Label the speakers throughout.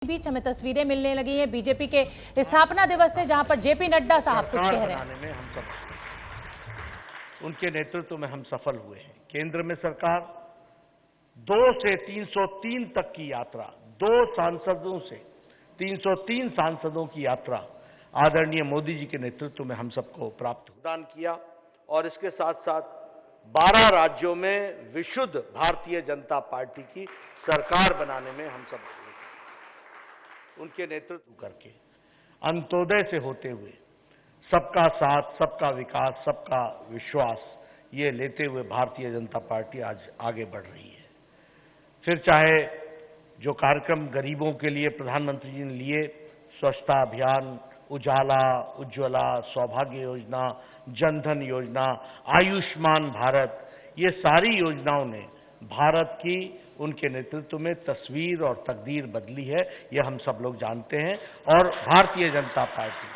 Speaker 1: बीच हमें तस्वीरें मिलने लगी हैं बीजेपी के स्थापना दिवस से, जहां पर जेपी नड्डा साहब कुछ कह रहे हैं।
Speaker 2: में हम सब उनके नेतृत्व में हम सफल हुए हैं। केंद्र में सरकार 2 से 303 तक की यात्रा, 2 सांसदों से 303 सांसदों की यात्रा आदरणीय मोदी जी के नेतृत्व में हम सबको प्राप्त
Speaker 3: प्रदान किया और इसके साथ साथ 12 राज्यों में विशुद्ध भारतीय जनता पार्टी की सरकार बनाने में हम सब उनके नेतृत्व
Speaker 2: करके अंत्योदय से होते हुए सबका साथ, सबका विकास, सबका विश्वास ये लेते हुए भारतीय जनता पार्टी आज आगे बढ़ रही है। फिर चाहे जो कार्यक्रम गरीबों के लिए प्रधानमंत्री जी ने लिए, स्वच्छता अभियान, उजाला, उज्ज्वला, सौभाग्य योजना, जनधन योजना, आयुष्मान भारत, ये सारी योजनाओं ने भारत की उनके नेतृत्व में तस्वीर और तकदीर बदली है, यह हम सब लोग जानते हैं। और भारतीय जनता पार्टी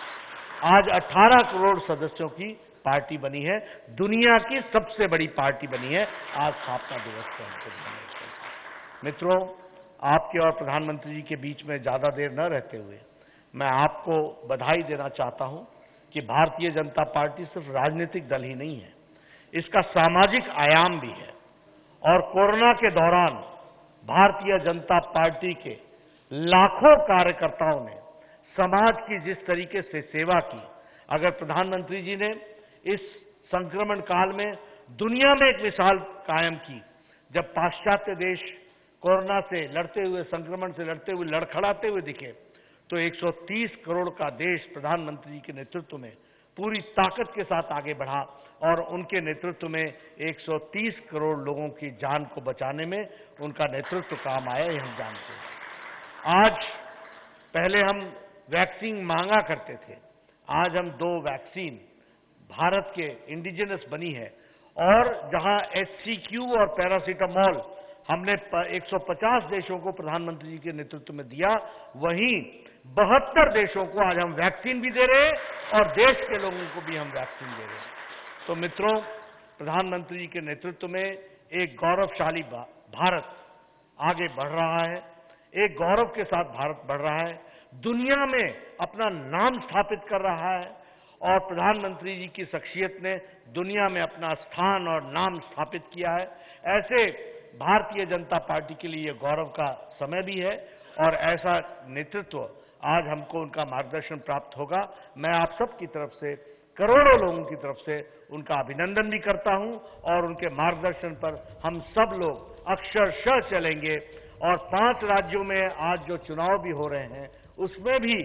Speaker 2: आज 18 करोड़ सदस्यों की पार्टी बनी है, दुनिया की सबसे बड़ी पार्टी बनी है आज स्थापना दिवस पर। मित्रों, आपके और प्रधानमंत्री जी के बीच में ज्यादा देर न रहते हुए मैं आपको बधाई देना चाहता हूं कि भारतीय जनता पार्टी सिर्फ राजनीतिक दल ही नहीं है, इसका सामाजिक आयाम भी है। और कोरोना के दौरान भारतीय जनता पार्टी के लाखों कार्यकर्ताओं ने समाज की जिस तरीके से सेवा की, अगर प्रधानमंत्री जी ने इस संक्रमण काल में दुनिया में एक मिसाल कायम की, जब पाश्चात्य देश कोरोना से लड़ते हुए, संक्रमण से लड़ते हुए, लड़खड़ाते हुए दिखे, तो 130 करोड़ का देश प्रधानमंत्री जी के नेतृत्व में पूरी ताकत के साथ आगे बढ़ा और उनके नेतृत्व में 130 करोड़ लोगों की जान को बचाने में उनका नेतृत्व काम आया, ये हम जानते हैं। आज पहले हम वैक्सीन मांगा करते थे, आज हम 2 वैक्सीन भारत के इंडिजिनस बनी है। और जहां HCQ और पैरासीटामोल हमने 150 देशों को प्रधानमंत्री जी के नेतृत्व में दिया, वहीं 72 देशों को आज हम वैक्सीन भी दे रहे हैं और देश के लोगों को भी हम वैक्सीन दे रहे हैं। तो मित्रों, प्रधानमंत्री जी के नेतृत्व में एक गौरवशाली भारत आगे बढ़ रहा है, एक गौरव के साथ भारत बढ़ रहा है, दुनिया में अपना नाम स्थापित कर रहा है और प्रधानमंत्री जी की शख्सियत ने दुनिया में अपना स्थान और नाम स्थापित किया है। ऐसे भारतीय जनता पार्टी के लिए गौरव का समय भी है और ऐसा नेतृत्व आज हमको उनका मार्गदर्शन प्राप्त होगा। मैं आप सब की तरफ से, करोड़ों लोगों की तरफ से उनका अभिनंदन भी करता हूं और उनके मार्गदर्शन पर हम सब लोग अक्षरशः चलेंगे। और 5 राज्यों में आज जो चुनाव भी हो रहे हैं, उसमें भी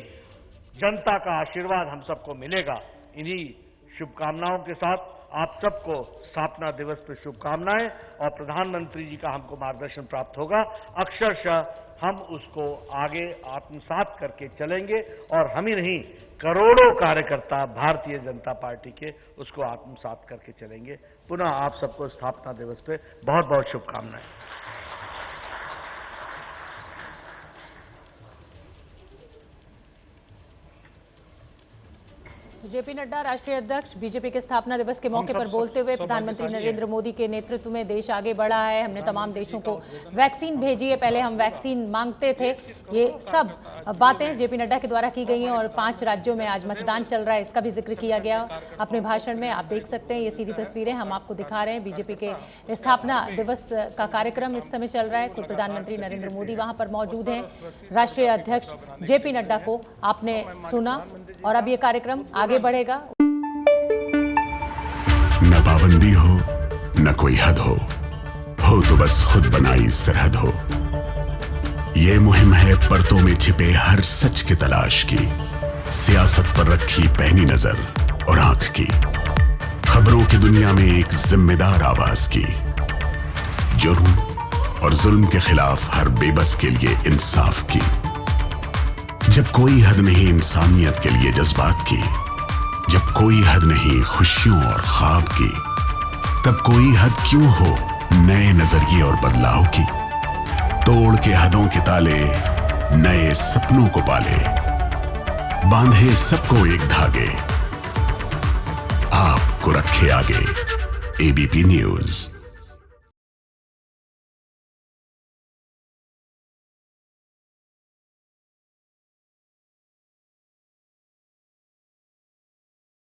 Speaker 2: जनता का आशीर्वाद हम सबको मिलेगा। इन्हीं शुभकामनाओं के साथ आप सबको स्थापना दिवस पर शुभकामनाएं और प्रधानमंत्री जी का हमको मार्गदर्शन प्राप्त होगा। अक्षरशः हम उसको आगे आत्मसात करके चलेंगे और हम ही नहीं, करोड़ों कार्यकर्ता भारतीय जनता पार्टी के उसको आत्मसात करके चलेंगे। पुनः आप सबको स्थापना दिवस पे बहुत बहुत शुभकामनाएं।
Speaker 1: जेपी नड्डा राष्ट्रीय अध्यक्ष बीजेपी के स्थापना दिवस के मौके पर बोलते हुए प्रधानमंत्री नरेंद्र मोदी के नेतृत्व में देश आगे बढ़ा है, हमने तमाम देशों को वैक्सीन भेजी है, पहले हम वैक्सीन मांगते थे, ये सब बातें जेपी नड्डा के द्वारा की गई हैं। और 5 राज्यों में आज मतदान चल रहा है, इसका भी जिक्र किया गया अपने भाषण में। आप देख सकते हैं, ये सीधी तस्वीरें हम आपको दिखा रहे हैं। बीजेपी के स्थापना दिवस का कार्यक्रम इस समय चल रहा है, खुद प्रधानमंत्री नरेंद्र मोदी वहां पर मौजूद हैं, राष्ट्रीय अध्यक्ष जेपी नड्डा को आपने सुना और अब ये कार्यक्रम आगे बढ़ेगा।
Speaker 4: न पाबंदी हो न कोई हद हो तो बस खुद बनाई सरहद हो। ये मुहिम है परतों में छिपे हर सच की तलाश की, सियासत पर रखी पैनी नजर और आंख की, खबरों की दुनिया में एक जिम्मेदार आवाज की, जुर्म और जुल्म के खिलाफ हर बेबस के लिए इंसाफ की। जब कोई हद नहीं इंसानियत के लिए जज्बात की, जब कोई हद नहीं खुशियों और ख्वाब की, तब कोई हद क्यों हो नए नजरिए और बदलाव की। तोड़ के हदों के ताले नए सपनों को पाले, बांधे सबको एक धागे, आपको रखे आगे। ABP news.